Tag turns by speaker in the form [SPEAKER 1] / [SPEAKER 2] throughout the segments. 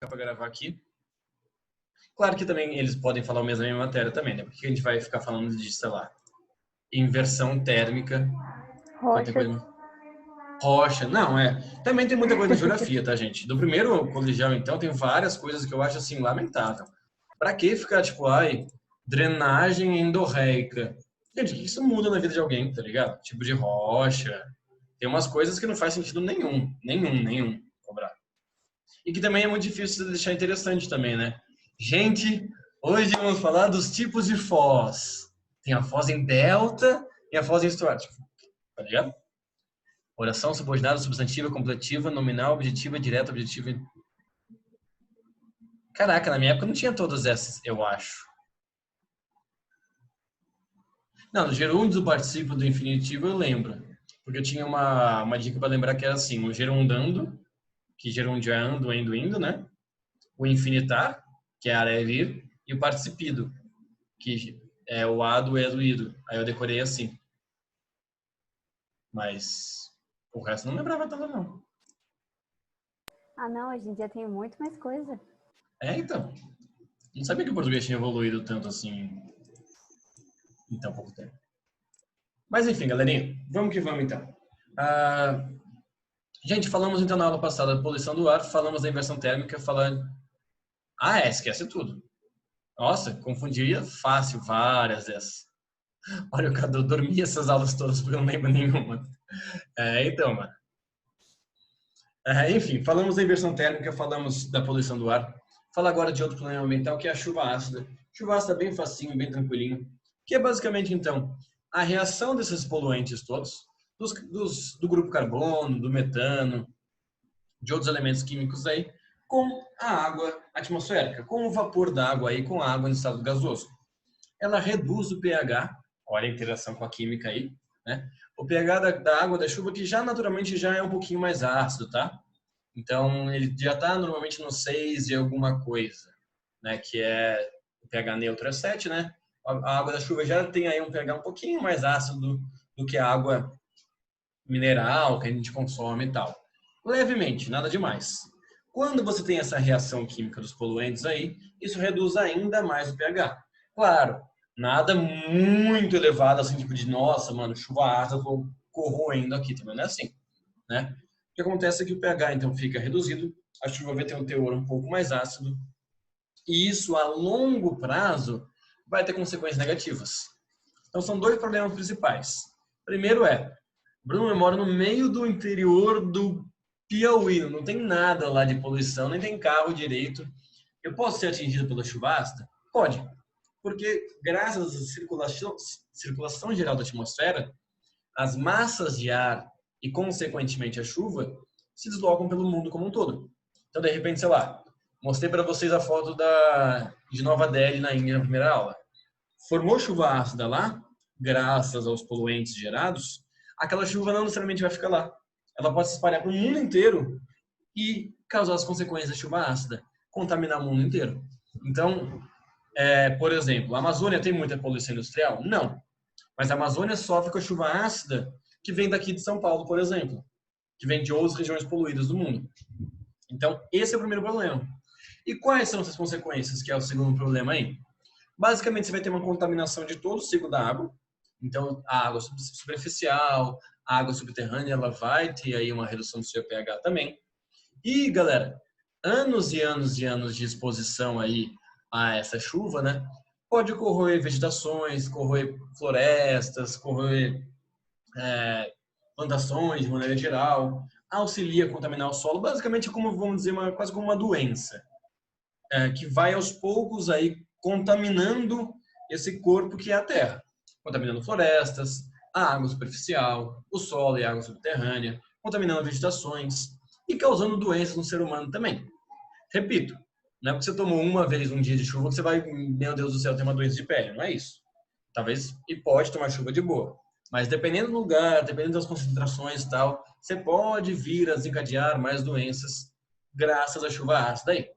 [SPEAKER 1] para gravar aqui. Claro que também eles podem falar a mesma matéria também, né? Porque a gente vai ficar falando de, sei lá, inversão térmica.
[SPEAKER 2] Rocha.
[SPEAKER 1] Rocha, não, Também tem muita coisa de geografia, tá, gente? Do primeiro colegial, então, tem várias coisas que eu acho, assim, lamentável. Pra que ficar, tipo, drenagem endorreica? Gente, o que isso muda na vida de alguém, tá ligado? Tipo de rocha. Tem umas coisas que não faz sentido nenhum cobrar. E que também é muito difícil de deixar interessante também, né? Gente, hoje vamos falar dos tipos de foz. Tem a foz em delta e a foz em estuário, tá ligado? Oração subordinada, substantiva, completiva, nominal, objetiva, direta, objetiva. Caraca, na minha época não tinha todas essas, eu acho. Não, no gerúndio do particípio do infinitivo eu lembro. Porque eu tinha uma dica para lembrar que era assim, o gerundando, que gerúndio é ando, endo, indo, né? O infinitar, que é a é vir, e o participido, que é o ado, edo, ido. Aí eu decorei assim. Mas o resto não lembrava tanto, não.
[SPEAKER 2] Ah, não, hoje em dia tem muito mais coisa.
[SPEAKER 1] Então. Não sabia que o português tinha evoluído tanto assim em tão pouco tempo. Mas enfim, galerinha, vamos que vamos então. Ah, gente, falamos então na aula passada da poluição do ar, falamos da inversão térmica, falando. Esquece tudo. Nossa, confundia fácil várias dessas. Olha, eu dormi essas aulas todas porque eu não lembro nenhuma. Então, mano. Enfim, falamos da inversão térmica, falamos da poluição do ar. Fala agora de outro problema ambiental, que é a chuva ácida. Chuva ácida bem facinho, bem tranquilinho. Que é basicamente, então, a reação desses poluentes todos, do grupo carbono, do metano, de outros elementos químicos aí, com a água atmosférica, com o vapor da água aí, com a água em estado gasoso. Ela reduz o pH, olha a interação com a química aí, né? O pH da água da chuva, que já naturalmente já é um pouquinho mais ácido, tá? Então, ele já está normalmente no 6 e alguma coisa, né? Que é o pH neutro é 7, né? A água da chuva já tem aí um pH um pouquinho mais ácido do que a água mineral que a gente consome e tal. Levemente, nada demais. Quando você tem essa reação química dos poluentes aí, isso reduz ainda mais o pH. Claro, nada muito elevado, assim, tipo de, nossa, mano, chuva ácida, tô corroendo aqui, também não é assim, né? O que acontece é que o pH, então, fica reduzido, a chuva vai ter um teor um pouco mais ácido, e isso, a longo prazo, vai ter consequências negativas. Então, são dois problemas principais. Primeiro Bruno, eu moro no meio do interior do Piauí, não tem nada lá de poluição, nem tem carro direito. Eu posso ser atingido pela chuva ácida? Pode, porque graças à circulação geral da atmosfera, as massas de ar e, consequentemente, a chuva se deslocam pelo mundo como um todo. Então, de repente, sei lá, mostrei para vocês a foto de Nova Delhi, na Índia, na primeira aula. Formou chuva ácida lá, graças aos poluentes gerados, aquela chuva não necessariamente vai ficar lá. Ela pode se espalhar para o mundo inteiro e causar as consequências da chuva ácida, contaminar o mundo inteiro. Então, por exemplo, a Amazônia tem muita poluição industrial? Não. Mas a Amazônia sofre com a chuva ácida que vem daqui de São Paulo, por exemplo, que vem de outras regiões poluídas do mundo. Então, esse é o primeiro problema. E quais são essas consequências, que é o segundo problema aí? Basicamente, você vai ter uma contaminação de todo o ciclo da água. Então, a água superficial, a água subterrânea, ela vai ter aí uma redução do seu pH também. E, galera, anos e anos e anos de exposição aí a essa chuva, né? Pode corroer vegetações, corroer florestas, corroer plantações de maneira geral, auxilia a contaminar o solo, basicamente como, vamos dizer, quase como uma doença, que vai aos poucos aí contaminando esse corpo que é a Terra, contaminando florestas, a água superficial, o solo e a água subterrânea, contaminando vegetações e causando doenças no ser humano também. Repito, não é porque você tomou uma vez um dia de chuva que você vai, meu Deus do céu, ter uma doença de pele, não é isso. Talvez, e pode tomar chuva de boa. Mas dependendo do lugar, dependendo das concentrações e tal, você pode vir a desencadear mais doenças graças à chuva ácida aí.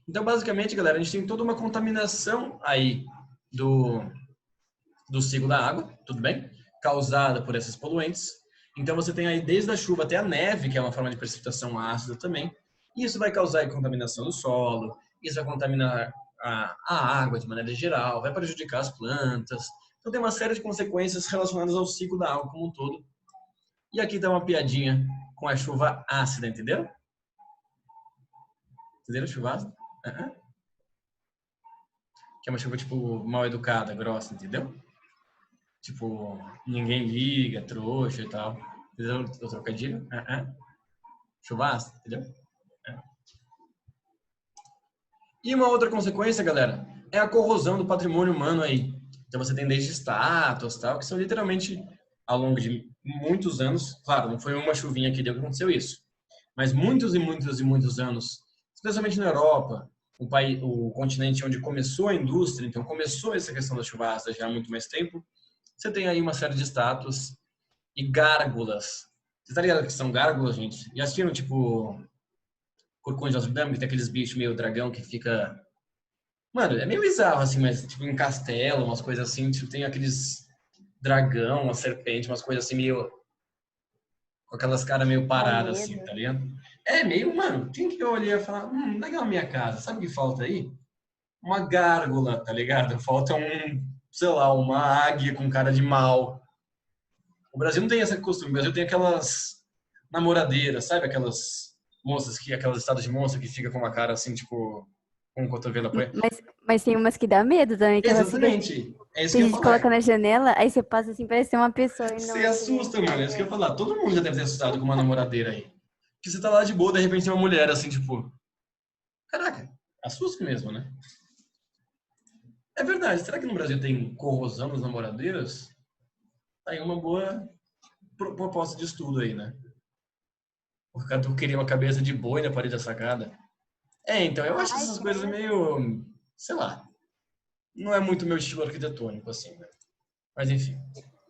[SPEAKER 1] Então, basicamente, galera, a gente tem toda uma contaminação aí do ciclo da água, tudo bem? Causada por esses poluentes. Então você tem aí desde a chuva até a neve, que é uma forma de precipitação ácida também. E isso vai causar aí contaminação do solo, isso vai contaminar a água de maneira geral, vai prejudicar as plantas. Então tem uma série de consequências relacionadas ao ciclo da água como um todo. E aqui dá uma piadinha com a chuva ácida, entendeu? Entenderam chuva ácida? Que é uma chuva, tipo, mal educada, grossa, entendeu? Tipo, ninguém liga, trouxa e tal. Entendeu o trocadilho? Chuva ácida, entendeu? E uma outra consequência, galera, é a corrosão do patrimônio humano aí. Então você tem desde estátuas, tal, que são literalmente ao longo de muitos anos, claro, não foi uma chuvinha que deu que aconteceu isso, mas muitos e muitos e muitos anos, especialmente na Europa, o continente onde começou a indústria, então começou essa questão da chuva ácida já há muito mais tempo, você tem aí uma série de estátuas e gárgulas. Você tá ligado que são gárgulas, gente? Já assistiram, tipo, Corcunda de Notre Dame, que tem aqueles bichos meio dragão que fica... Mano, é meio bizarro, assim, mas, tipo, em castelo, umas coisas assim, tipo, tem aqueles dragão, uma serpente, umas coisas assim, meio... Com aquelas caras meio
[SPEAKER 2] Dá
[SPEAKER 1] paradas, assim,
[SPEAKER 2] medo.
[SPEAKER 1] tá ligado? É meio, mano, quem que eu olhei e falar, legal a minha casa, sabe o que falta aí? Uma gárgula, tá ligado? Falta sei lá, uma águia com cara de mal. O Brasil não tem esse costume, o Brasil tem aquelas namoradeiras, sabe? Aquelas moças aquelas estátuas de moça que fica com uma cara assim, tipo, com o cotovelo apoiado.
[SPEAKER 2] Mas tem umas que dá medo também, que elas ficam,
[SPEAKER 1] Exatamente. É isso
[SPEAKER 2] que
[SPEAKER 1] que
[SPEAKER 2] a
[SPEAKER 1] eu ia
[SPEAKER 2] gente coloca
[SPEAKER 1] falar.
[SPEAKER 2] na janela, aí você passa assim, parece ser uma pessoa e não
[SPEAKER 1] Você
[SPEAKER 2] é ninguém.
[SPEAKER 1] assusta, mano. É isso que eu ia falar. Todo mundo já deve ter assustado com uma namoradeira aí. Que você tá lá de boa, de repente tem uma mulher assim, tipo, caraca, assusta mesmo, né? É verdade. Será que no Brasil tem corrosão nas namoradeiras? Tá aí uma boa proposta de estudo aí, né? O cara queria uma cabeça de boi na parede da sacada. É, então, eu acho
[SPEAKER 2] Ai,
[SPEAKER 1] essas coisas
[SPEAKER 2] credo.
[SPEAKER 1] meio, sei lá, não é muito meu estilo arquitetônico, assim, né? Mas, enfim,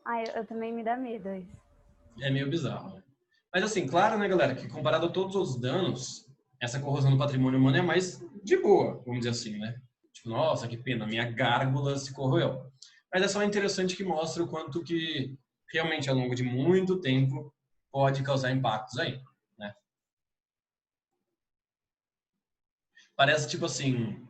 [SPEAKER 2] Ai, eu também me dá medo isso.
[SPEAKER 1] é meio bizarro, né? Mas, assim, claro, né, galera, que comparado a todos os danos, essa corrosão do patrimônio humano é mais de boa, vamos dizer assim, né? Tipo, nossa, que pena, minha gárgula se corroeu. Mas é só interessante que mostra o quanto que, realmente, ao longo de muito tempo, pode causar impactos aí, né? Parece, tipo assim,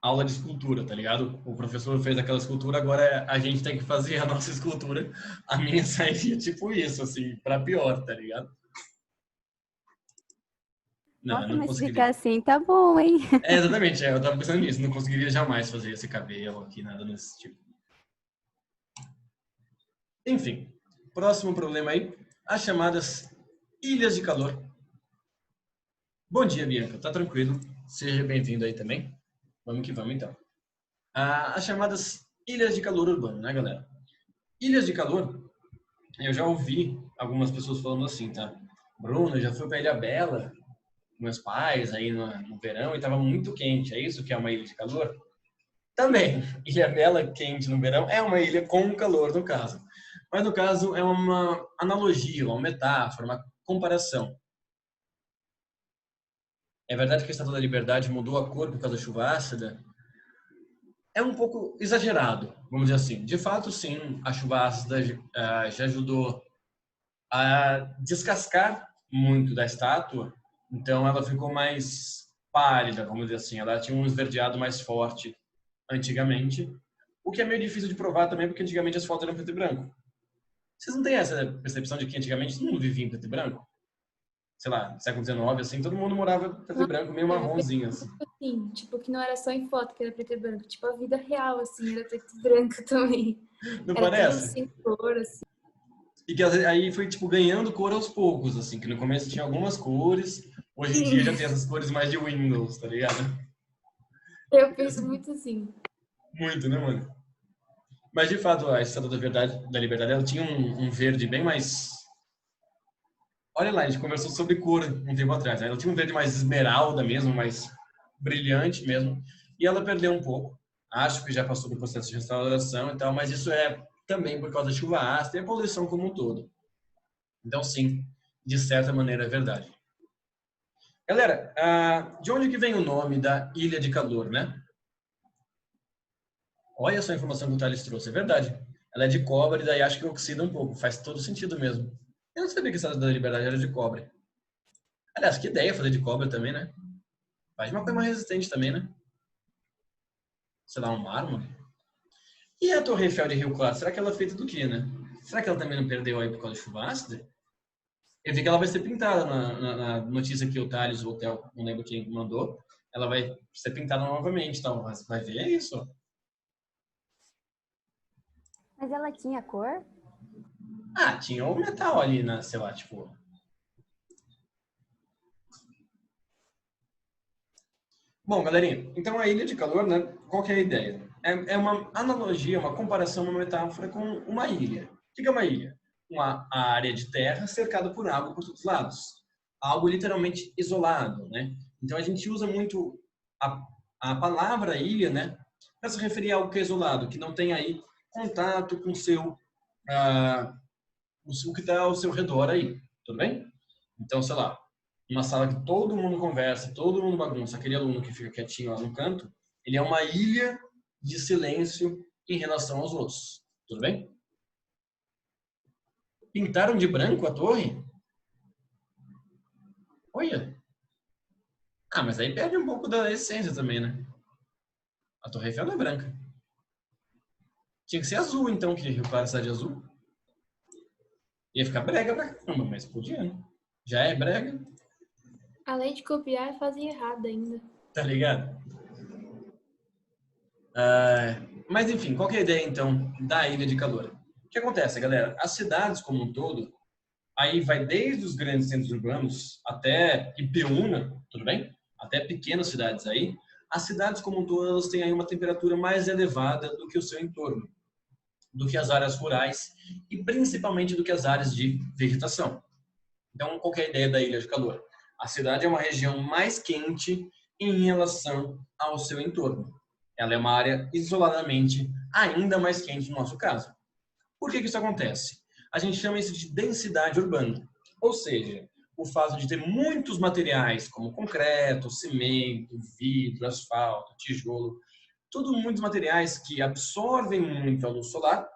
[SPEAKER 1] aula de escultura, tá ligado? O professor fez aquela escultura, agora a gente tem que fazer a nossa escultura. A minha sairia tipo isso, assim, pra pior, tá ligado? Não, eu
[SPEAKER 2] Nossa,
[SPEAKER 1] não
[SPEAKER 2] mas se
[SPEAKER 1] conseguiria.
[SPEAKER 2] ficar assim, tá bom, hein?
[SPEAKER 1] É, exatamente, eu tava pensando nisso, não conseguiria jamais fazer esse cabelo aqui, nada desse tipo. Enfim, próximo problema aí, as chamadas ilhas de calor. Bom dia, Bianca, tá tranquilo? Seja bem-vindo aí também. Vamos que vamos, então. As chamadas ilhas de calor urbano, né, galera? Ilhas de calor, eu já ouvi algumas pessoas falando assim, tá? Bruno, eu já fui para Ilha Bela com meus pais aí no verão e estava muito quente. É isso que é uma ilha de calor? Também. Ilha Bela quente no verão é uma ilha com calor, no caso. Mas no caso é uma analogia, uma metáfora, uma comparação. É verdade que a Estátua da Liberdade mudou a cor por causa da chuva ácida? É um pouco exagerado, vamos dizer assim. De fato, sim, a chuva ácida já ajudou a descascar muito da estátua, então ela ficou mais pálida, vamos dizer assim. Ela tinha um esverdeado mais forte antigamente, o que é meio difícil de provar também, porque antigamente as fotos eram preto e branco. Vocês não têm essa percepção de que antigamente todo mundo vivia em preto e branco? Sei lá, século XIX, assim, todo mundo morava preto e
[SPEAKER 3] Nossa,
[SPEAKER 1] branco, meio
[SPEAKER 3] eu penso
[SPEAKER 1] marronzinho, assim.
[SPEAKER 3] muito assim, tipo, que não era só em foto que era preto e branco, tipo, a vida real, assim, era preto e branco também.
[SPEAKER 1] Não
[SPEAKER 3] Era tudo
[SPEAKER 1] parece?
[SPEAKER 3] sem cor, assim.
[SPEAKER 1] E que aí foi, tipo, ganhando cor aos poucos, assim, que no começo tinha algumas cores, hoje em dia já tem essas cores mais de Windows, tá ligado?
[SPEAKER 3] Eu penso muito assim.
[SPEAKER 1] Muito, né, mano? Mas, de fato, a Estátua da Liberdade, ela tinha um verde bem mais... Olha lá, a gente conversou sobre cor um tempo atrás, né? Ela tinha um verde mais esmeralda mesmo, mais brilhante mesmo. E ela perdeu um pouco. Acho que já passou do processo de restauração e tal, mas isso é também por causa da chuva ácida e a poluição como um todo. Então, sim, de certa maneira é verdade. Galera, de onde que vem o nome da Ilha de Calor, né? Olha só a informação que o Thales trouxe, é verdade. Ela é de cobre e daí acho que oxida um pouco, faz todo sentido mesmo. Eu não sabia que essa da Liberdade era de cobre. Aliás, que ideia fazer de cobre também, né? Faz uma coisa mais resistente também, né? Sei lá, um mármore. E a Torre Eiffel de Rio Claro, será que ela é feita do quê, né? Será que ela também não perdeu aí por causa de chuva ácida? Eu vi que ela vai ser pintada na notícia que o Thales, o hotel, não lembro quem mandou. Ela vai ser pintada novamente, então. Mas vai ver isso.
[SPEAKER 2] Mas ela tinha cor?
[SPEAKER 1] Ah, tinha o metal ali, na, sei lá, tipo... Bom, galerinha, então a ilha de calor, né? Qual que é a ideia? É uma analogia, uma comparação, uma metáfora com uma ilha. O que é uma ilha? Uma área de terra cercada por água por todos os lados. Algo literalmente isolado, né? Então a gente usa muito a, a palavra ilha, né? Para se referir a algo que é isolado, que não tem aí contato com o que está ao seu redor aí, tudo bem? Então, sei lá, uma sala que todo mundo conversa, todo mundo bagunça, aquele aluno que fica quietinho lá no canto, ele é uma ilha de silêncio em relação aos outros. Tudo bem? Pintaram de branco a torre? Olha. Ah, mas aí perde um pouco da essência também, né? A Torre Eiffel não é branca. Tinha que ser azul, então, que Rio Claro é cidade azul. Ia ficar brega pra caramba, mas podia, né? Já é brega,
[SPEAKER 3] Além de copiar, fazia errado ainda.
[SPEAKER 1] tá ligado? Mas enfim, qual que é a ideia então da ilha de calor? O que acontece, galera? As cidades como um todo, aí vai desde os grandes centros urbanos até Ipeúna, tudo bem? Até pequenas cidades aí. As cidades como um todo, elas têm aí uma temperatura mais elevada do que o seu entorno, do que as áreas rurais e principalmente do que as áreas de vegetação. Então, qual que é a ideia da ilha de calor? A cidade é uma região mais quente em relação ao seu entorno. Ela é uma área isoladamente ainda mais quente no nosso caso. Por que isso acontece? A gente chama isso de densidade urbana. Ou seja, o fato de ter muitos materiais, como concreto, cimento, vidro, asfalto, tijolo, tudo muitos materiais que absorvem muito a luz solar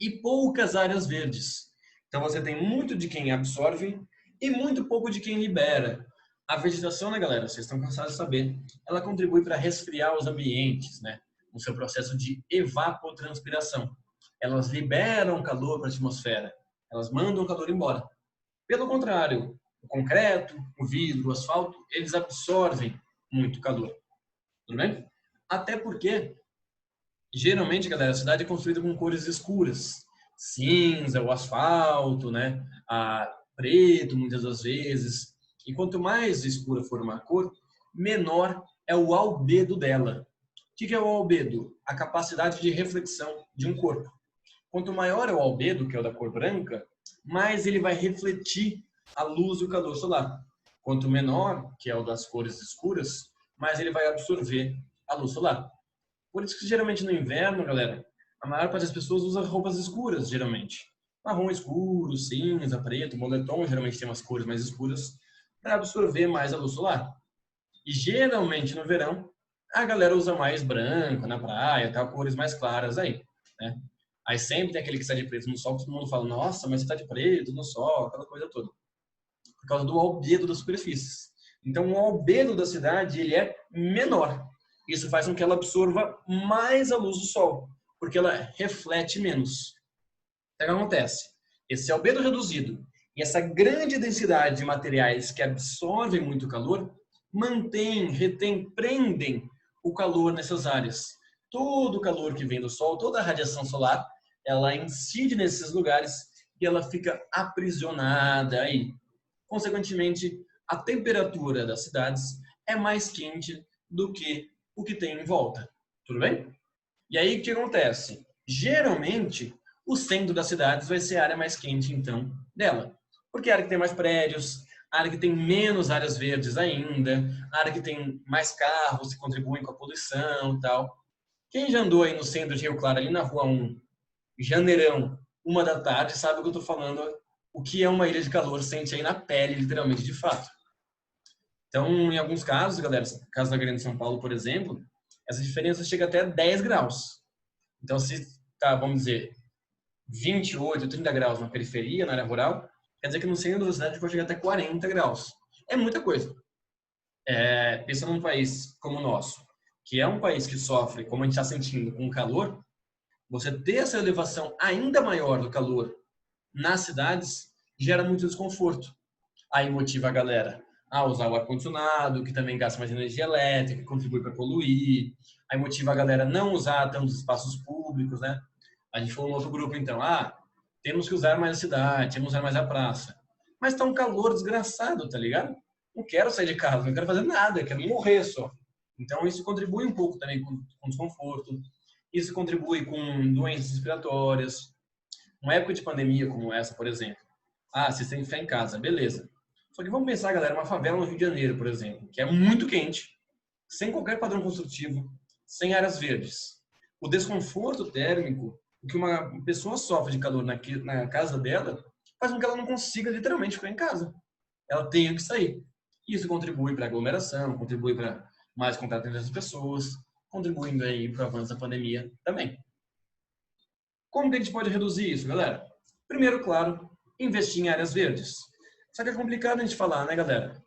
[SPEAKER 1] e poucas áreas verdes. Então você tem muito de quem absorve e muito pouco de quem libera. A vegetação, né, galera? Vocês estão cansados de saber. Ela contribui para resfriar os ambientes, né? No seu processo de evapotranspiração. Elas liberam calor para a atmosfera. Elas mandam o calor embora. Pelo contrário, o concreto, o vidro, o asfalto, eles absorvem muito calor. Tudo bem? Até porque geralmente, galera, a cidade é construída com cores escuras. Cinza, o asfalto, né? Preto, muitas das vezes. E quanto mais escura for uma cor, menor é o albedo dela. O que é o albedo? A capacidade de reflexão de um corpo. Quanto maior é o albedo, que é o da cor branca, mais ele vai refletir a luz e o calor solar. Quanto menor, que é o das cores escuras, mais ele vai absorver a luz solar. Por isso que geralmente no inverno, galera, a maior parte das pessoas usa roupas escuras, geralmente. Marrom escuro, cinza, preto, moletom geralmente tem umas cores mais escuras para absorver mais a luz solar. E geralmente no verão, a galera usa mais branco na praia, tal, cores mais claras aí, né? Aí sempre tem aquele que está de preto no sol, que todo mundo fala, nossa, mas você está de preto no sol, aquela coisa toda. Por causa do albedo das superfícies. Então o albedo da cidade, ele é menor. Isso faz com que ela absorva mais a luz do sol, porque ela reflete menos. Então, o que acontece? Esse albedo reduzido e essa grande densidade de materiais que absorvem muito calor mantém, retém, prendem o calor nessas áreas. Todo o calor que vem do sol, toda a radiação solar, ela incide nesses lugares e ela fica aprisionada aí. Consequentemente, a temperatura das cidades é mais quente do que o que tem em volta. Tudo bem? E aí o que acontece? Geralmente, o centro das cidades vai ser a área mais quente, então, dela. Porque é a área que tem mais prédios, a área que tem menos áreas verdes ainda, a área que tem mais carros que contribuem com a poluição e tal. Quem já andou aí no centro de Rio Claro, ali na Rua 1, janeirão, 1 da tarde, sabe o que eu estou falando, o que é uma ilha de calor, sente aí na pele, literalmente, de fato. Então, em alguns casos, galera, no caso da Grande São Paulo, por exemplo, essa diferença chega até 10 graus. Então, se tá, vamos dizer, 28, 30 graus na periferia, na área rural, quer dizer que no centro da cidade pode chegar até 40 graus. É muita coisa. Pensando num país como o nosso, que é um país que sofre, como a gente está sentindo, com calor, você ter essa elevação ainda maior do calor nas cidades gera muito desconforto. Aí motiva a galera a usar o ar-condicionado, que também gasta mais energia elétrica, contribui para poluir. Aí motiva a galera a não usar tantos espaços públicos, né? A gente falou no outro grupo, então, temos que usar mais a cidade, temos que usar mais a praça. Mas tá um calor desgraçado, tá ligado? Não quero sair de casa, não quero fazer nada, quero morrer só. Então isso contribui um pouco também com desconforto. Isso contribui com doenças respiratórias. Uma época de pandemia como essa, por exemplo. Vocês têm que ficar em casa, beleza. Só que vamos pensar, galera, uma favela no Rio de Janeiro, por exemplo, que é muito quente, sem qualquer padrão construtivo, sem áreas verdes. O desconforto térmico que uma pessoa sofre de calor na casa dela faz com que ela não consiga literalmente ficar em casa. Ela tenha que sair. Isso contribui para a aglomeração, contribui para mais contato entre as pessoas, contribuindo aí para o avanço da pandemia também. Como que a gente pode reduzir isso, galera? Primeiro, claro, investir em áreas verdes. Só que é complicado a gente falar, né, galera?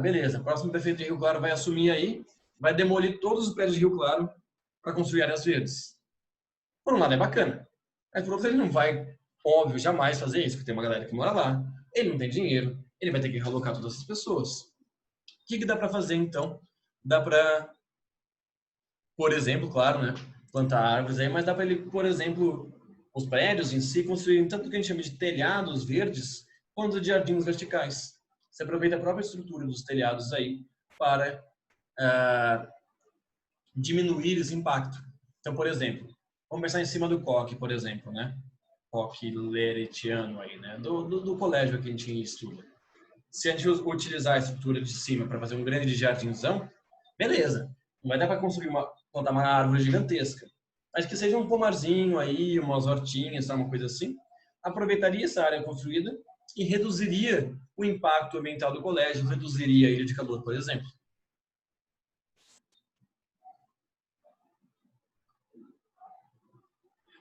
[SPEAKER 1] Beleza, o próximo prefeito de Rio Claro vai assumir aí, vai demolir todos os prédios de Rio Claro para construir áreas verdes. Por um lado é bacana, mas por outro ele não vai, óbvio, jamais fazer isso, porque tem uma galera que mora lá, ele não tem dinheiro, ele vai ter que realocar todas essas pessoas. O que dá para fazer, então? Dá para, por exemplo, claro, né, plantar árvores aí, mas dá para ele, por exemplo, os prédios em si construírem tanto que a gente chama de telhados verdes, quanto de jardins verticais. Você aproveita a própria estrutura dos telhados aí para diminuir esse impacto. Então, por exemplo, vamos pensar em cima do coque, por exemplo, né? Coque leretiano aí, né? Do colégio que a gente estuda. Se a gente utilizar a estrutura de cima para fazer um grande jardinzão, beleza. Não vai dar para construir plantar uma árvore gigantesca. Mas que seja um pomarzinho aí, umas hortinhas, uma coisa assim. Aproveitaria essa área construída e reduziria o impacto ambiental do colégio, reduziria a ilha de calor, por exemplo.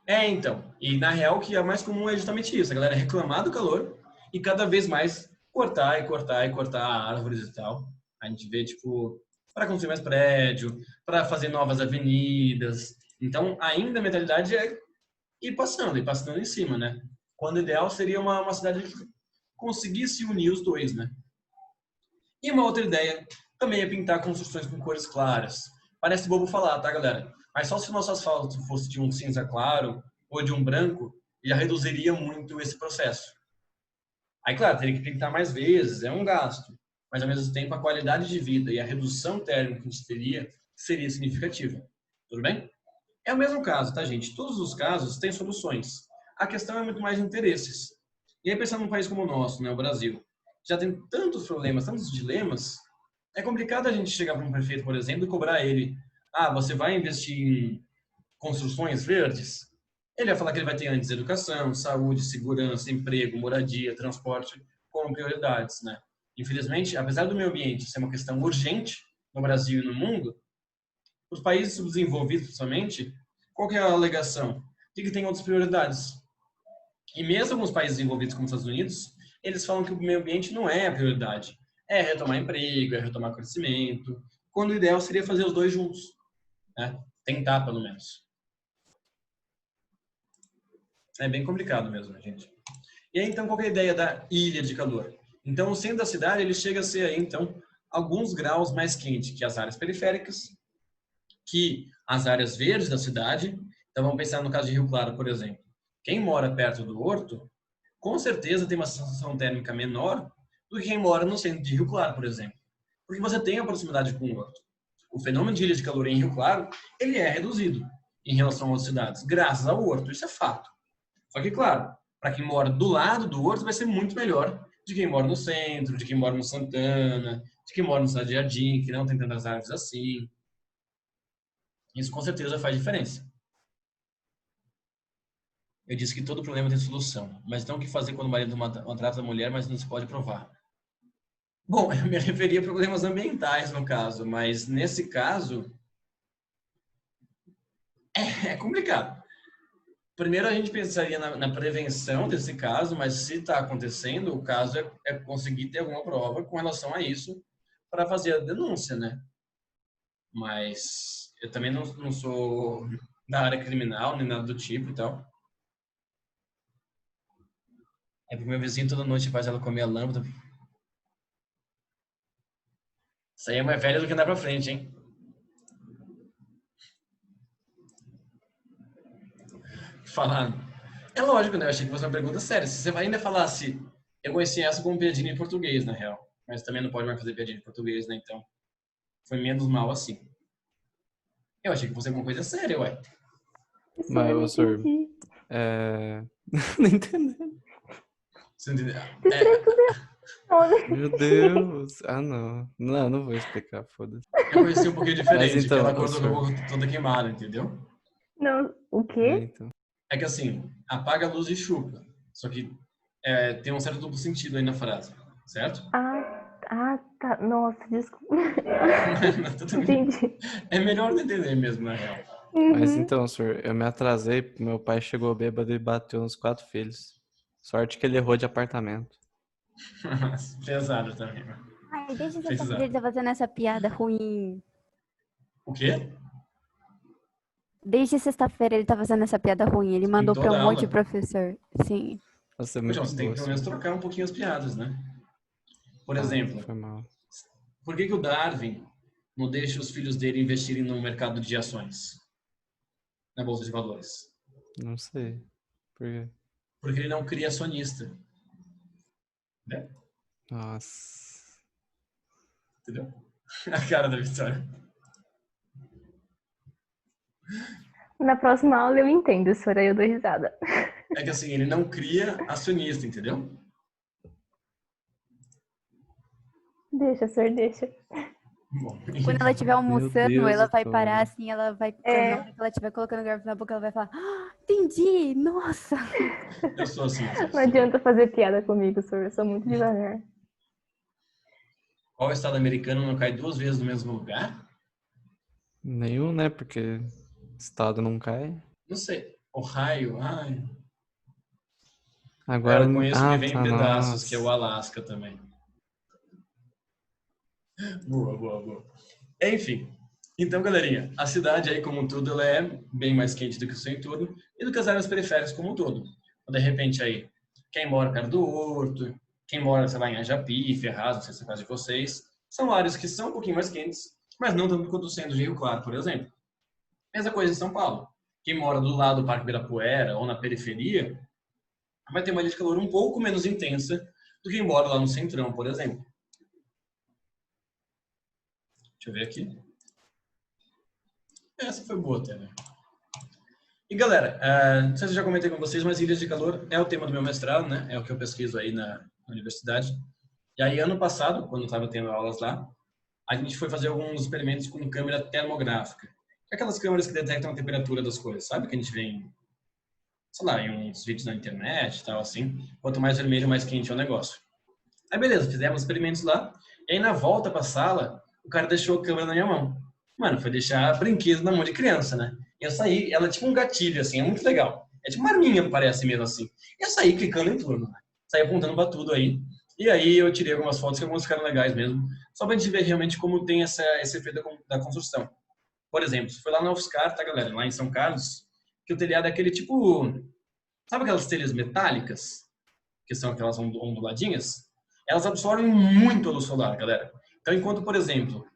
[SPEAKER 1] Então. E na real, o que é mais comum é justamente isso. A galera reclamar do calor e cada vez mais cortar e cortar e cortar árvores e tal. A gente vê, tipo, para construir mais prédio, para fazer novas avenidas. Então, ainda a mentalidade é ir passando em cima, né? Quando o ideal seria uma cidade que conseguisse unir os dois, né? E uma outra ideia também é pintar construções com cores claras. Parece bobo falar, tá, galera? Mas só se o nosso asfalto fosse de um cinza claro ou de um branco, já reduziria muito esse processo. Aí, claro, teria que pintar mais vezes, é um gasto. Mas, ao mesmo tempo, a qualidade de vida e a redução térmica que a gente teria seria significativa. Tudo bem? É o mesmo caso, tá, gente? Todos os casos têm soluções. A questão é muito mais de interesses. E aí, pensando num país como o nosso, né, o Brasil, já tem tantos problemas, tantos dilemas, é complicado a gente chegar para um prefeito, por exemplo, e cobrar ele: você vai investir em construções verdes? Ele vai falar que ele vai ter antes educação, saúde, segurança, emprego, moradia, transporte como prioridades, né? Infelizmente, apesar do meio ambiente ser uma questão urgente no Brasil e no mundo, os países subdesenvolvidos, principalmente, qual que é a alegação? De que tem outras prioridades. E mesmo alguns países desenvolvidos como os Estados Unidos, eles falam que o meio ambiente não é a prioridade. É retomar emprego, é retomar crescimento, quando o ideal seria fazer os dois juntos, né? Tentar, pelo menos. É bem complicado mesmo, gente. E aí, então, qual é a ideia da ilha de calor? Então, o centro da cidade, ele chega a ser aí, então, alguns graus mais quente que as áreas periféricas, que as áreas verdes da cidade. Então, vamos pensar no caso de Rio Claro, por exemplo. Quem mora perto do Horto, com certeza tem uma sensação térmica menor do que quem mora no centro de Rio Claro, por exemplo. Porque você tem a proximidade com o Horto. O fenômeno de ilha de calor em Rio Claro, ele é reduzido em relação a outras cidades, graças ao Horto, isso é fato. Só que, claro, para quem mora do lado do Horto vai ser muito melhor de quem mora no centro, de quem mora no Santana, de quem mora no Cidade Jardim, que não tem tantas árvores assim. Isso com certeza faz diferença. Eu disse que todo problema tem solução, mas não o que fazer quando o marido maltrata a mulher, mas não se pode provar. Bom, eu me referia a problemas ambientais no caso, mas nesse caso é complicado. Primeiro a gente pensaria na prevenção desse caso, mas se está acontecendo, o caso é conseguir ter alguma prova com relação a isso para fazer a denúncia, né? Mas eu também não sou da área criminal, nem nada do tipo e tal. É porque meu vizinho toda noite faz ela comer a lâmpada. Isso aí é mais velho do que andar pra frente, hein? Falando. É lógico, né? Eu achei que fosse uma pergunta séria. Se você vai ainda falar se eu conheci essa como piadinha em português, na real. Mas também não pode mais fazer piadinha em português, né? Então, foi menos mal assim. Eu achei que fosse alguma coisa séria, ué.
[SPEAKER 4] Mas, ô, senhor, não entendendo.
[SPEAKER 1] Você entendeu?
[SPEAKER 4] Meu Deus. Ah, não. Não vou explicar, foda-se.
[SPEAKER 1] Eu conheci um pouquinho diferente,
[SPEAKER 4] Mas então,
[SPEAKER 1] que ela acordou com a
[SPEAKER 4] senhor.
[SPEAKER 1] boca toda queimada, entendeu?
[SPEAKER 2] Não, o
[SPEAKER 4] É,
[SPEAKER 2] quê?
[SPEAKER 4] então.
[SPEAKER 1] É que assim, apaga a luz e chupa. Só que tem um certo duplo sentido aí na frase, certo?
[SPEAKER 2] Tá. Nossa, desculpa.
[SPEAKER 1] Mas tudo bem.
[SPEAKER 2] Entendi.
[SPEAKER 1] É melhor não entender mesmo, na real.
[SPEAKER 4] Mas então, senhor, eu me atrasei, meu pai chegou bêbado e bateu nos 4 filhos. Sorte que ele errou de apartamento.
[SPEAKER 1] Pesado também, mano.
[SPEAKER 2] Ai, desde
[SPEAKER 1] Pesado.
[SPEAKER 2] sexta-feira ele tá fazendo essa piada ruim.
[SPEAKER 1] O quê?
[SPEAKER 2] Desde sexta-feira ele tá fazendo essa piada ruim. Ele mandou pra
[SPEAKER 1] toda
[SPEAKER 2] um monte de
[SPEAKER 1] aula.
[SPEAKER 2] professor. Sim.
[SPEAKER 4] Nossa, é
[SPEAKER 1] Poxa,
[SPEAKER 4] muito
[SPEAKER 1] você tem
[SPEAKER 4] boa,
[SPEAKER 1] que pelo menos
[SPEAKER 4] senhor.
[SPEAKER 1] trocar um pouquinho as piadas, né? Por
[SPEAKER 4] Ah,
[SPEAKER 1] exemplo,
[SPEAKER 4] foi mal.
[SPEAKER 1] por que o Darwin não deixa os filhos dele investirem no mercado de ações? Na Bolsa de Valores?
[SPEAKER 4] Não sei. Por quê?
[SPEAKER 1] Porque ele não cria acionista. Né?
[SPEAKER 4] Nossa.
[SPEAKER 1] Entendeu? A cara da Vitória.
[SPEAKER 2] Na próxima aula eu entendo, senhor, aí eu dou risada.
[SPEAKER 1] É que assim, ele não cria acionista, entendeu?
[SPEAKER 2] Deixa, senhor, deixa.
[SPEAKER 1] Bom,
[SPEAKER 2] Quando ela estiver almoçando,
[SPEAKER 4] Deus,
[SPEAKER 2] ela vai
[SPEAKER 4] Vitória.
[SPEAKER 2] parar assim, ela vai. Na hora que ela estiver colocando o garfo na boca, ela vai falar: entendi! Nossa!
[SPEAKER 1] eu sou assim. às vezes.
[SPEAKER 2] Não adianta fazer piada comigo, senhor. Eu sou muito devagar.
[SPEAKER 1] Qual estado americano não cai 2 vezes no mesmo lugar?
[SPEAKER 4] Nenhum, né? Porque estado não cai.
[SPEAKER 1] Não sei. Ohio, ai.
[SPEAKER 4] Agora.
[SPEAKER 1] Eu conheço que
[SPEAKER 4] Ah,
[SPEAKER 1] vem em
[SPEAKER 4] tá,
[SPEAKER 1] pedaços, que é o
[SPEAKER 4] nossa.
[SPEAKER 1] Alasca também. Boa. Enfim. Então, galerinha, a cidade aí como um todo, ela é bem mais quente do que o seu entorno e do que as áreas periféricas como um todo. Então, de repente aí, quem mora perto do Horto, quem mora, sei lá, em Ajapi, Ferraz, não sei se é a casa de vocês, são áreas que são um pouquinho mais quentes, mas não tanto quanto o centro de Rio Claro, por exemplo. Mesma coisa em São Paulo. Quem mora do lado do Parque Ibirapuera ou na periferia, vai ter uma ilha de calor um pouco menos intensa do que quem mora lá no centrão, por exemplo. Deixa eu ver aqui. Essa foi boa até, né? E galera, não sei se eu já comentei com vocês, mas ilhas de calor é o tema do meu mestrado, né? É o que eu pesquiso aí na universidade. E aí, ano passado, quando eu estava tendo aulas lá, a gente foi fazer alguns experimentos com câmera termográfica. Aquelas câmeras que detectam a temperatura das coisas, sabe? Que a gente vê em, sei lá, em uns vídeos na internet e tal, assim. Quanto mais vermelho, mais quente é o negócio. Aí, beleza, fizemos experimentos lá. E aí, na volta pra sala, o cara deixou a câmera na minha mão. Mano, foi deixar brinquedo na mão de criança, né? E eu saí, ela é tipo um gatilho, assim, é muito legal. É tipo uma arminha, parece mesmo assim. E eu saí clicando em tudo, né? Saí apontando pra tudo aí. E aí eu tirei algumas fotos que algumas ficaram legais mesmo. Só pra gente ver realmente como tem esse efeito da construção. Por exemplo, foi lá na UFSCar, tá, galera? Lá em São Carlos, que o telhado é aquele tipo... Sabe aquelas telhas metálicas? Que são aquelas onduladinhas? Elas absorvem muito a luz solar, galera. Então, enquanto, por exemplo,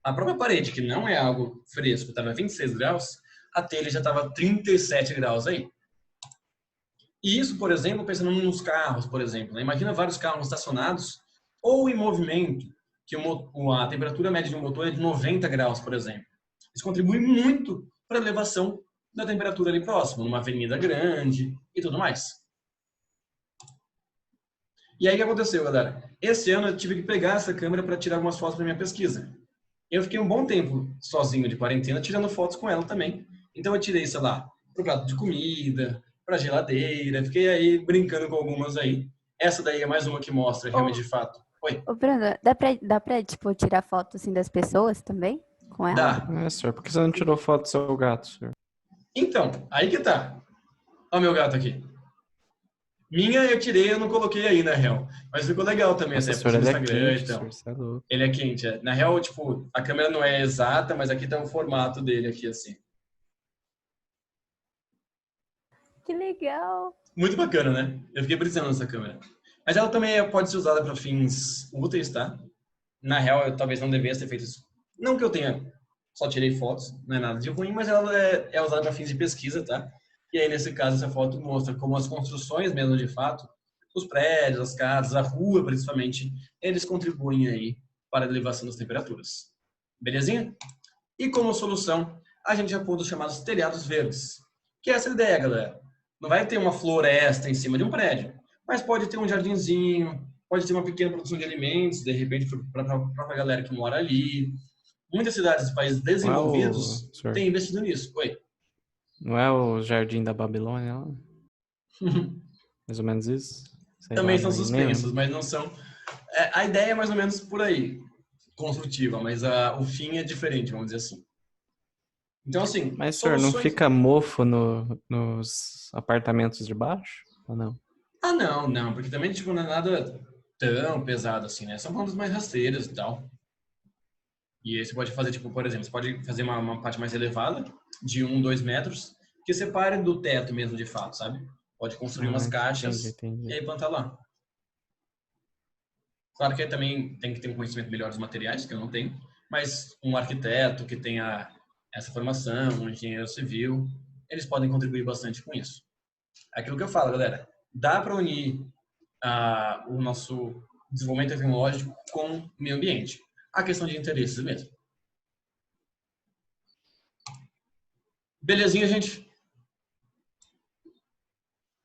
[SPEAKER 1] a própria parede, que não é algo fresco, estava 26 graus, a telha já estava 37 graus aí. E isso, por exemplo, pensando nos carros, por exemplo. Né? Imagina vários carros estacionados ou em movimento, que a temperatura média de um motor é de 90 graus, por exemplo. Isso contribui muito para a elevação da temperatura ali próximo, numa avenida grande e tudo mais. E aí o que aconteceu, galera? Esse ano eu tive que pegar essa câmera para tirar algumas fotos para minha pesquisa. Eu fiquei um bom tempo sozinho de quarentena, tirando fotos com ela também. Então eu tirei, sei lá, pro prato de comida, pra geladeira, fiquei aí brincando com algumas aí. Essa daí é mais uma que mostra realmente de fato. Oi?
[SPEAKER 2] Ô, Bruno, dá pra, tipo, tirar foto, assim, das pessoas também? Com ela?
[SPEAKER 1] Dá.
[SPEAKER 4] É, senhor, por que você não tirou foto do seu gato, senhor?
[SPEAKER 1] Então, aí que tá. Olha o meu gato aqui. Minha eu tirei, eu não coloquei aí, na real. Mas ficou legal também,
[SPEAKER 4] Nossa,
[SPEAKER 1] até
[SPEAKER 4] senhor,
[SPEAKER 1] no
[SPEAKER 4] ele é
[SPEAKER 1] Instagram e
[SPEAKER 4] quente,
[SPEAKER 1] tal.
[SPEAKER 4] senhor, você é louco.
[SPEAKER 1] Ele é quente, é. Na real, tipo, a câmera não é exata, mas aqui tá o formato dele aqui, assim.
[SPEAKER 2] Que legal.
[SPEAKER 1] Muito bacana, né? Eu fiquei brisando nessa câmera. Mas ela também pode ser usada para fins úteis, tá? Na real, eu talvez não devesse ter feito isso. Não que eu tenha, só tirei fotos, não é nada de ruim, mas ela é usada para fins de pesquisa, tá? E aí, nesse caso, essa foto mostra como as construções mesmo, de fato, os prédios, as casas, a rua, principalmente, eles contribuem aí para a elevação das temperaturas. Belezinha? E como solução, a gente aponta os chamados telhados verdes. Que é essa ideia, galera. Não vai ter uma floresta em cima de um prédio, mas pode ter um jardinzinho, pode ter uma pequena produção de alimentos, de repente, para a própria galera que mora ali. Muitas cidades e países
[SPEAKER 4] Não é o,
[SPEAKER 1] desenvolvidos
[SPEAKER 4] senhor,
[SPEAKER 1] têm investido nisso. Oi.
[SPEAKER 4] não é o Jardim da Babilônia, lá? Mais ou menos isso? Sei
[SPEAKER 1] Também
[SPEAKER 4] lá,
[SPEAKER 1] são
[SPEAKER 4] nem
[SPEAKER 1] suspensos,
[SPEAKER 4] lembro.
[SPEAKER 1] mas não são. A ideia é mais ou menos por aí, construtiva, mas o fim é diferente, vamos dizer assim. Então, assim,
[SPEAKER 4] Mas, senhor, não
[SPEAKER 1] soluções.
[SPEAKER 4] fica mofo nos apartamentos de baixo? Ou não?
[SPEAKER 1] Ah, não, não, porque também tipo, não é nada tão pesado assim, né? São plantas mais rasteiras e tal. E aí você pode fazer, tipo, por exemplo, você pode fazer uma parte mais elevada, de 2 metros, que separe do teto mesmo, de fato, sabe? Pode construir umas
[SPEAKER 4] Entendi,
[SPEAKER 1] caixas e
[SPEAKER 4] entendi.
[SPEAKER 1] aí plantar lá. Claro que aí também tem que ter um conhecimento melhor dos materiais, que eu não tenho, mas um arquiteto que tenha essa formação, um engenheiro civil, eles podem contribuir bastante com isso. É aquilo que eu falo, galera. Dá para unir o nosso desenvolvimento tecnológico com o meio ambiente. A questão de interesses mesmo. Belezinha, gente?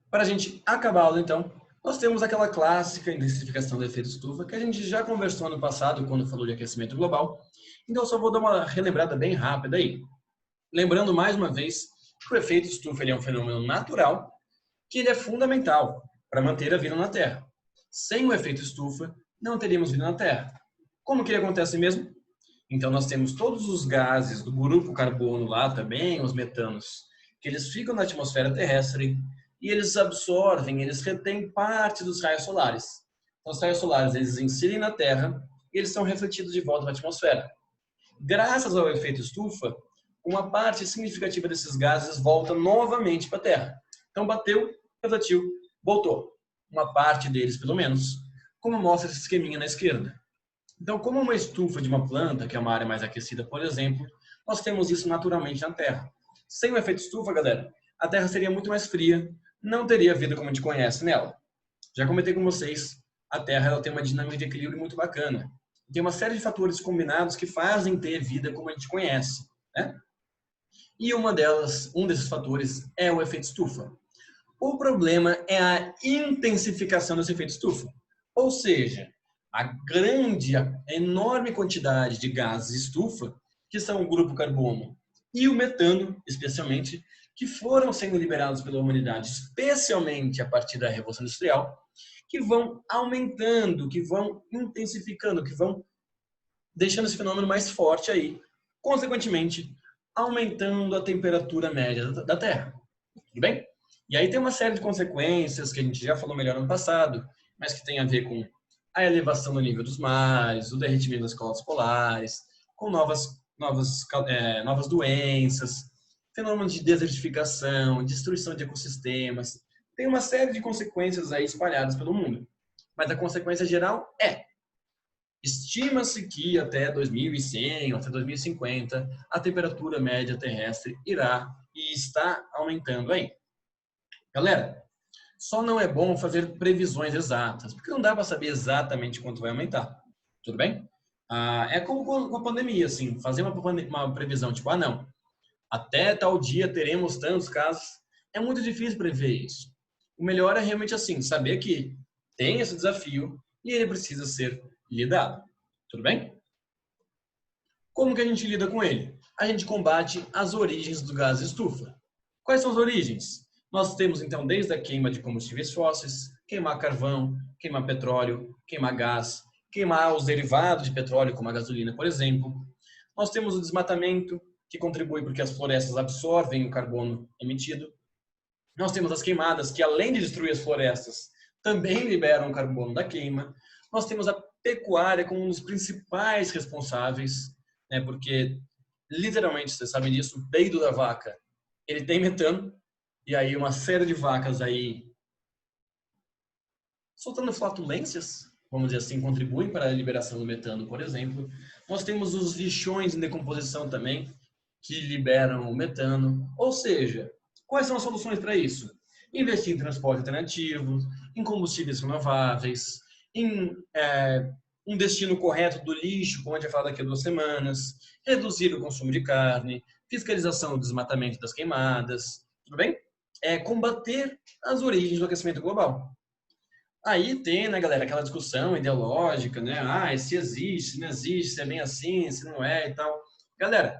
[SPEAKER 1] Para a gente acabar a aula, então, nós temos aquela clássica intensificação do efeito estufa que a gente já conversou no passado quando falou de aquecimento global. Então, eu só vou dar uma relembrada bem rápida aí. Lembrando mais uma vez que o efeito estufa ele é um fenômeno natural que ele é fundamental para manter a vida na Terra. Sem o efeito estufa, não teríamos vida na Terra. Como que ele acontece mesmo? Então, nós temos todos os gases do grupo carbono lá também, os metanos, que eles ficam na atmosfera terrestre e eles absorvem, eles retêm parte dos raios solares. Então, os raios solares, eles incidem na Terra e eles são refletidos de volta na atmosfera. Graças ao efeito estufa, uma parte significativa desses gases volta novamente para a Terra. Então, bateu, refletiu, voltou. Uma parte deles, pelo menos, como mostra esse esqueminha na esquerda. Então, como uma estufa de uma planta, que é uma área mais aquecida, por exemplo, nós temos isso naturalmente na Terra. Sem o efeito estufa, galera, a Terra seria muito mais fria, não teria vida como a gente conhece nela. Já comentei com vocês, a Terra ela tem uma dinâmica de equilíbrio muito bacana. Tem uma série de fatores combinados que fazem ter vida como a gente conhece, né? E um desses fatores é o efeito estufa. O problema é a intensificação desse efeito estufa. Ou seja, a enorme quantidade de gases estufa, que são o grupo carbono e o metano, especialmente, que foram sendo liberados pela humanidade, especialmente a partir da Revolução Industrial, que vão aumentando, que vão intensificando, que vão deixando esse fenômeno mais forte aí, consequentemente, aumentando a temperatura média da Terra. Tudo bem? E aí tem uma série de consequências que a gente já falou melhor no passado, mas que tem a ver com a elevação do nível dos mares, o derretimento das calotas polares, com novas doenças, fenômenos de desertificação, destruição de ecossistemas. Tem uma série de consequências aí espalhadas pelo mundo. Mas a consequência geral estima-se que até 2100, até 2050, a temperatura média terrestre irá e está aumentando aí. Galera, só não é bom fazer previsões exatas, porque não dá para saber exatamente quanto vai aumentar. Tudo bem? É como com a pandemia, assim, fazer uma previsão, tipo, não, até tal dia teremos tantos casos, é muito difícil prever isso. O melhor é realmente assim, saber que tem esse desafio e ele precisa ser lidado. Tudo bem? Como que a gente lida com ele? A gente combate as origens do gás estufa. Quais são as origens? Nós temos, então, desde a queima de combustíveis fósseis, queimar carvão, queimar petróleo, queimar gás, queimar os derivados de petróleo, como a gasolina, por exemplo. Nós temos o desmatamento, que contribui porque as florestas absorvem o carbono emitido. Nós temos as queimadas, que além de destruir as florestas, também liberam carbono da queima. Nós temos a pecuária como um dos principais responsáveis, né? Porque, literalmente, vocês sabem disso, o peido da vaca, ele tem metano, e aí uma série de vacas aí soltando flatulências, vamos dizer assim, contribuem para a liberação do metano, por exemplo. Nós temos os lixões em decomposição também, que liberam o metano. Ou seja, quais são as soluções para isso? Investir em transporte alternativo, em combustíveis renováveis, em um destino correto do lixo, como a gente vai falar daqui a 2 semanas, reduzir o consumo de carne, fiscalização do desmatamento das queimadas, tudo bem? Combater as origens do aquecimento global. Aí tem, né, galera, aquela discussão ideológica, né? Ah, se existe, se não existe, se é bem assim, se não é e tal. Galera,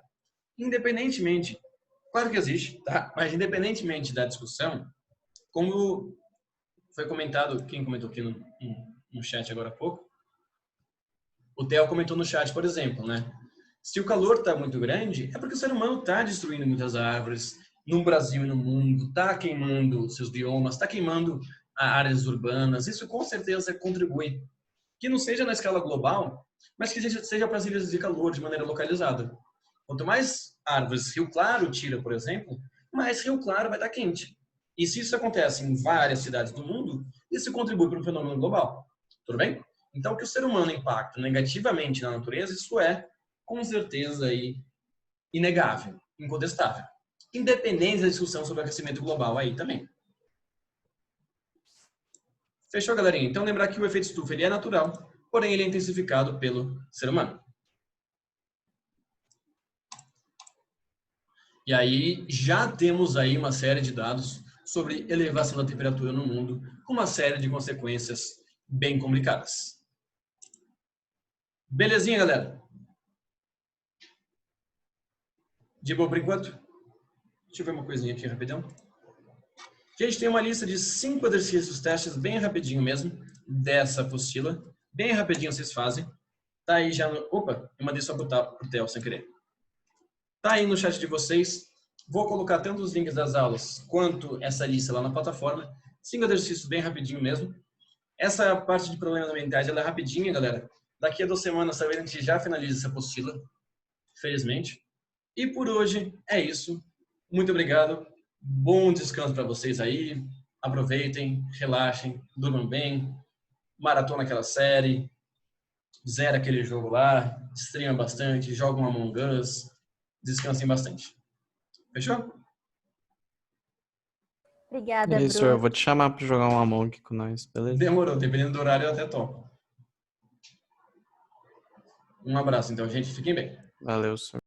[SPEAKER 1] independentemente, claro que existe, tá? Mas independentemente da discussão, como foi comentado, quem comentou aqui no chat agora há pouco, o Theo comentou no chat, por exemplo, né? Se o calor está muito grande, é porque o ser humano está destruindo muitas árvores no Brasil e no mundo, está queimando seus biomas, está queimando áreas urbanas. Isso com certeza contribui. Que não seja na escala global, mas que seja para as ilhas de calor de maneira localizada. Quanto mais árvores Rio Claro tira, por exemplo, mais Rio Claro vai estar quente. E se isso acontece em várias cidades do mundo, isso contribui para um fenômeno global. Tudo bem? Então, que o ser humano impacta negativamente na natureza, isso é, com certeza, aí, inegável, incontestável. Independente da discussão sobre aquecimento global aí também. Fechou, galerinha? Então, lembrar que o efeito estufa ele é natural, porém ele é intensificado pelo ser humano. E aí, já temos aí uma série de dados sobre elevação da temperatura no mundo, com uma série de consequências bem complicadas. Belezinha, galera? De boa por enquanto? Deixa eu ver uma coisinha aqui rapidão. A gente tem uma lista de 5 exercícios, testes bem rapidinho mesmo, dessa apostila. Bem rapidinho vocês fazem. Tá aí já no... Opa, eu mandei só pro Theo sem querer. Tá aí no chat de vocês. Vou colocar tanto os links das aulas quanto essa lista lá na plataforma. 5 exercícios bem rapidinho mesmo. Essa parte de problemas ambientais ela é rapidinha, galera. Daqui a 2 semanas a gente já finaliza essa apostila, felizmente. E por hoje é isso. Muito obrigado. Bom descanso para vocês aí. Aproveitem, relaxem, durmam bem. Maratona aquela série. Zera aquele jogo lá. Streama bastante. Joga um Among Us. Descansem bastante. Fechou?
[SPEAKER 2] Obrigada,
[SPEAKER 4] Isso,
[SPEAKER 2] Bruno.
[SPEAKER 4] eu vou te chamar pra jogar um Among com nós, beleza?
[SPEAKER 1] Demorou. Dependendo do horário, eu até topo. Um abraço, então, gente. Fiquem bem.
[SPEAKER 4] Valeu, senhor.